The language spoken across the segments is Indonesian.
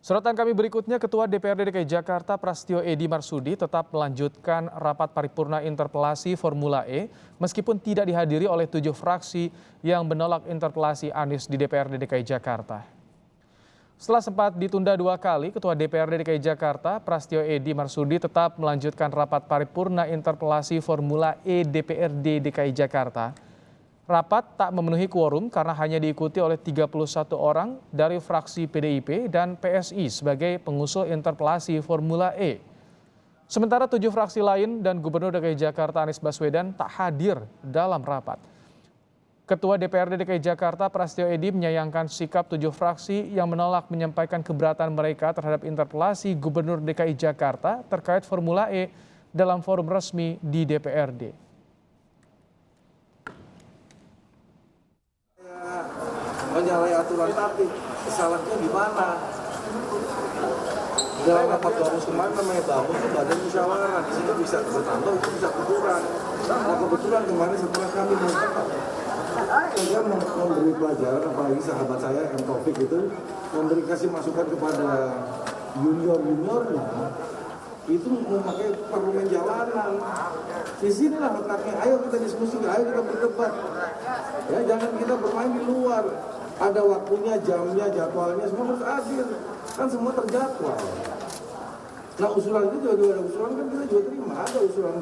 Sorotan kami berikutnya, Ketua DPRD DKI Jakarta Prasetyo Edy Marsudi tetap melanjutkan rapat paripurna interpelasi Formula E meskipun tidak dihadiri oleh 7 fraksi yang menolak interpelasi Anies di DPRD DKI Jakarta. Setelah sempat ditunda 2 kali, Ketua DPRD DKI Jakarta Prasetyo Edy Marsudi tetap melanjutkan rapat paripurna interpelasi Formula E DPRD DKI Jakarta. Rapat tak memenuhi quorum karena hanya diikuti oleh 31 orang dari fraksi PDIP dan PSI sebagai pengusul interpelasi Formula E. Sementara 7 fraksi lain dan Gubernur DKI Jakarta Anies Baswedan tak hadir dalam rapat. Ketua DPRD DKI Jakarta Prasetyo Edy menyayangkan sikap 7 fraksi yang menolak menyampaikan keberatan mereka terhadap interpelasi Gubernur DKI Jakarta terkait Formula E dalam forum resmi di DPRD. Menyalahi aturan tapi kesalahannya di mana? Dalam rapat bamus kemarin namanya bamus itu badan musyawarah, di situ bisa bertambah, itu bisa berkurang. Nah kebetulan kemarin setelah kami saya memberi pelajaran, apalagi sahabat saya M. Taufik itu kasih masukan kepada juniornya, itu memakai parlemen jalanan. Di sinilah letaknya, ayo kita diskusi, ayo kita berdebat. Ya, jangan kita bermain di luar. Ada waktunya, jamnya, jadwalnya, semua harus adil. Kan semua terjadwal. Nah usulan itu juga ada usulan, kan kita juga terima. Ada usulan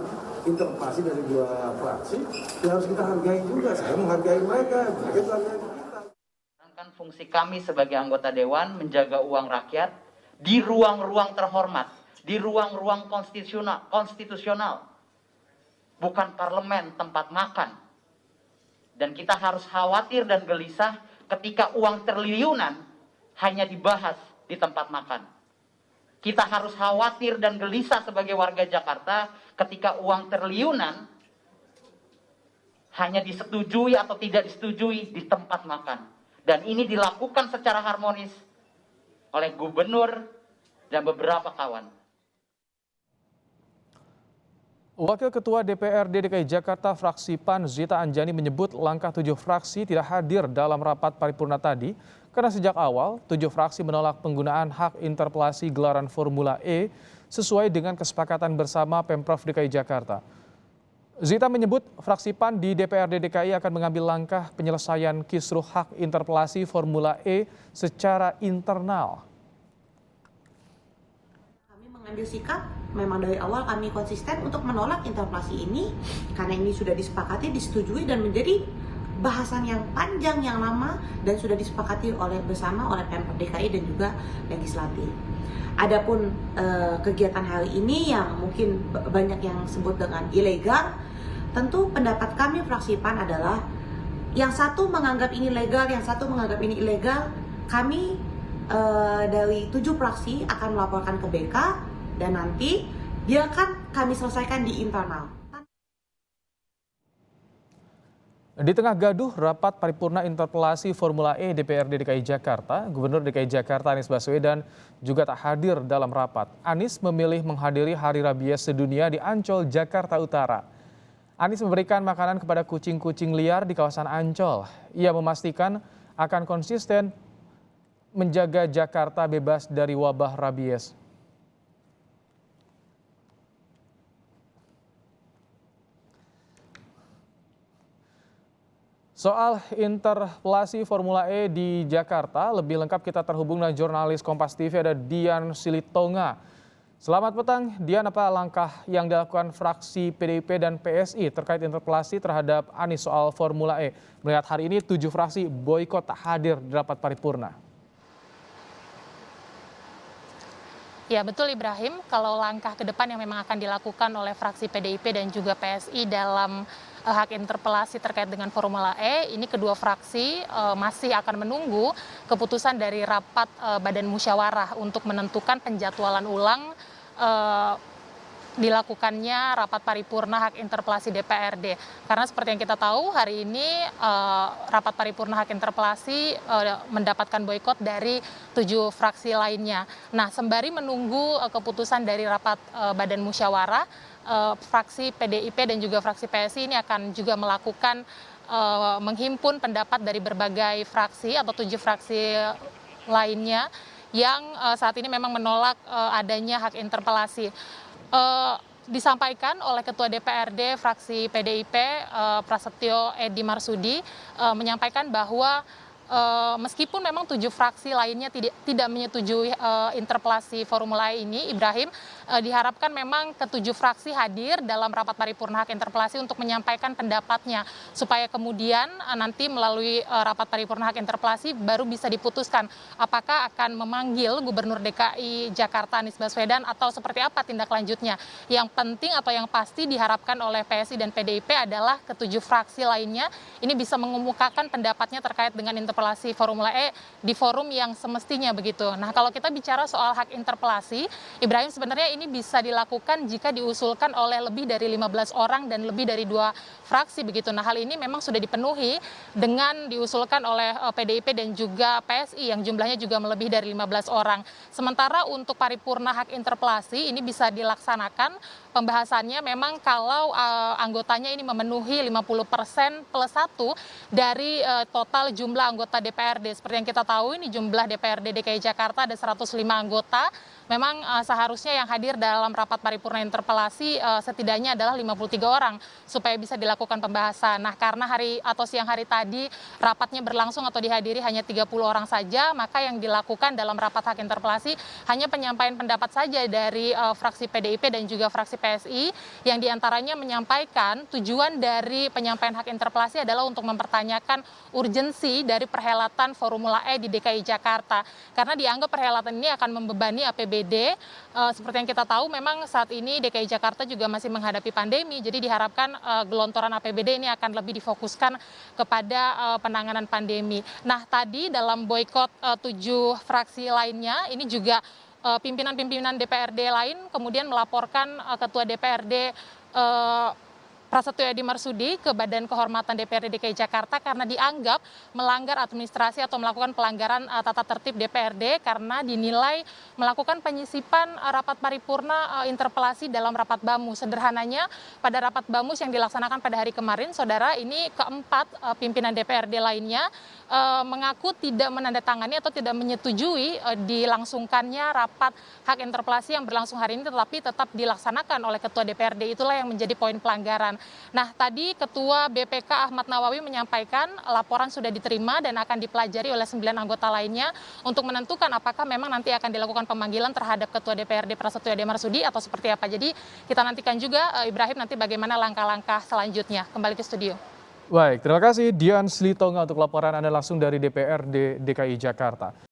interpelasi dari 2 fraksi, yang harus kita hargai juga. Saya menghargai mereka menghargai kita. Kan fungsi kami sebagai anggota Dewan menjaga uang rakyat di ruang-ruang terhormat, di ruang-ruang konstitusional, bukan parlemen tempat makan. Dan kita harus khawatir dan gelisah ketika uang triliunan hanya dibahas di tempat makan. Kita harus khawatir dan gelisah sebagai warga Jakarta ketika uang triliunan hanya disetujui atau tidak disetujui di tempat makan. Dan ini dilakukan secara harmonis oleh gubernur dan beberapa kawan. Wakil Ketua DPRD DKI Jakarta fraksi PAN Zita Anjani menyebut langkah 7 fraksi tidak hadir dalam rapat paripurna tadi karena sejak awal 7 fraksi menolak penggunaan hak interpelasi gelaran Formula E sesuai dengan kesepakatan bersama Pemprov DKI Jakarta. Zita menyebut fraksi PAN di DPRD DKI akan mengambil langkah penyelesaian kisruh hak interpelasi Formula E secara internal. Mengambil sikap, memang dari awal kami konsisten untuk menolak interpelasi ini karena ini sudah disepakati, disetujui dan menjadi bahasan yang panjang, yang lama dan sudah disepakati bersama oleh Pemprov DKI dan juga legislatif. Adapun kegiatan hari ini yang mungkin banyak yang sebut dengan ilegal, tentu pendapat kami fraksi PAN adalah yang satu menganggap ini legal, yang satu menganggap ini ilegal. Kami dari 7 fraksi akan melaporkan ke BK dan nanti biarkan kami selesaikan di internal. Di tengah gaduh rapat paripurna interpelasi Formula E DPRD DKI Jakarta, Gubernur DKI Jakarta Anies Baswedan juga tak hadir dalam rapat. Anies memilih menghadiri Hari Rabies Sedunia di Ancol, Jakarta Utara. Anies memberikan makanan kepada kucing-kucing liar di kawasan Ancol. Ia memastikan akan konsisten menjaga Jakarta bebas dari wabah rabies. Soal interpelasi Formula E di Jakarta, lebih lengkap kita terhubung dengan jurnalis Kompas TV ada Dian Silitonga. Selamat petang, Dian, apa langkah yang dilakukan fraksi PDIP dan PSI terkait interpelasi terhadap Anies soal Formula E? Melihat hari ini 7 fraksi boikot tak hadir di rapat paripurna. Ya betul Ibrahim, kalau langkah ke depan yang memang akan dilakukan oleh fraksi PDIP dan juga PSI dalam hak interpelasi terkait dengan Formula E, ini kedua fraksi masih akan menunggu keputusan dari rapat Badan Musyawarah untuk menentukan penjadwalan ulang dilakukannya rapat paripurna hak interpelasi DPRD. Karena seperti yang kita tahu hari ini rapat paripurna hak interpelasi mendapatkan boikot dari 7 fraksi lainnya. Nah, sembari menunggu keputusan dari rapat Badan Musyawarah, fraksi PDIP dan juga fraksi PSI ini akan juga melakukan menghimpun pendapat dari berbagai fraksi atau 7 fraksi lainnya yang saat ini memang menolak adanya hak interpelasi. Disampaikan oleh Ketua DPRD fraksi PDIP Prasetyo Edy Marsudi menyampaikan bahwa meskipun memang 7 fraksi lainnya tidak menyetujui interpelasi Formula E ini, Ibrahim, diharapkan memang ke-7 fraksi hadir dalam rapat paripurna hak interpelasi untuk menyampaikan pendapatnya, supaya kemudian nanti melalui rapat paripurna hak interpelasi baru bisa diputuskan apakah akan memanggil Gubernur DKI Jakarta Anies Baswedan atau seperti apa tindak lanjutnya. Yang penting atau yang pasti diharapkan oleh PSI dan PDIP adalah ke-7 fraksi lainnya ini bisa mengemukakan pendapatnya terkait dengan interpelasi Formula E di forum yang semestinya begitu. Nah, kalau kita bicara soal hak interpelasi, Ibrahim, sebenarnya ini bisa dilakukan jika diusulkan oleh lebih dari 15 orang dan lebih dari 2 fraksi begitu. Nah, hal ini memang sudah dipenuhi dengan diusulkan oleh PDIP dan juga PSI yang jumlahnya juga melebihi dari 15 orang. Sementara untuk paripurna hak interpelasi ini bisa dilaksanakan pembahasannya memang kalau anggotanya ini memenuhi 50% plus 1 dari total jumlah anggota DPRD. Seperti yang kita tahu ini jumlah DPRD DKI Jakarta ada 105 anggota. Memang seharusnya yang hadir dalam rapat paripurna interpelasi setidaknya adalah 53 orang supaya bisa dilakukan pembahasan. Nah, karena siang hari tadi rapatnya berlangsung atau dihadiri hanya 30 orang saja, maka yang dilakukan dalam rapat hak interpelasi hanya penyampaian pendapat saja dari fraksi PDIP dan juga fraksi PSI yang diantaranya menyampaikan tujuan dari penyampaian hak interpelasi adalah untuk mempertanyakan urgensi dari perhelatan Formula E di DKI Jakarta. Karena dianggap perhelatan ini akan membebani APBD. Seperti yang kita tahu memang saat ini DKI Jakarta juga masih menghadapi pandemi, jadi diharapkan gelontoran APBD ini akan lebih difokuskan kepada penanganan pandemi. Nah, tadi dalam boykot 7 fraksi lainnya ini juga pimpinan-pimpinan DPRD lain kemudian melaporkan Ketua DPRD Prasetyo Edy Marsudi ke Badan Kehormatan DPRD DKI Jakarta karena dianggap melanggar administrasi atau melakukan pelanggaran tata tertib DPRD karena dinilai melakukan penyisipan rapat paripurna interpelasi dalam rapat bamus. Sederhananya pada rapat bamus yang dilaksanakan pada hari kemarin, saudara, ini keempat pimpinan DPRD lainnya mengaku tidak menandatangani atau tidak menyetujui dilangsungkannya rapat hak interpelasi yang berlangsung hari ini, tetapi tetap dilaksanakan oleh Ketua DPRD. Itulah yang menjadi poin pelanggaran. Nah, tadi Ketua BPK Ahmad Nawawi menyampaikan laporan sudah diterima dan akan dipelajari oleh 9 anggota lainnya untuk menentukan apakah memang nanti akan dilakukan pemanggilan terhadap Ketua DPRD Prasetyo Edy Marsudi atau seperti apa. Jadi kita nantikan juga Ibrahim nanti bagaimana langkah-langkah selanjutnya. Kembali ke studio. Baik, terima kasih Dian Slitonga untuk laporan Anda langsung dari DPRD DKI Jakarta.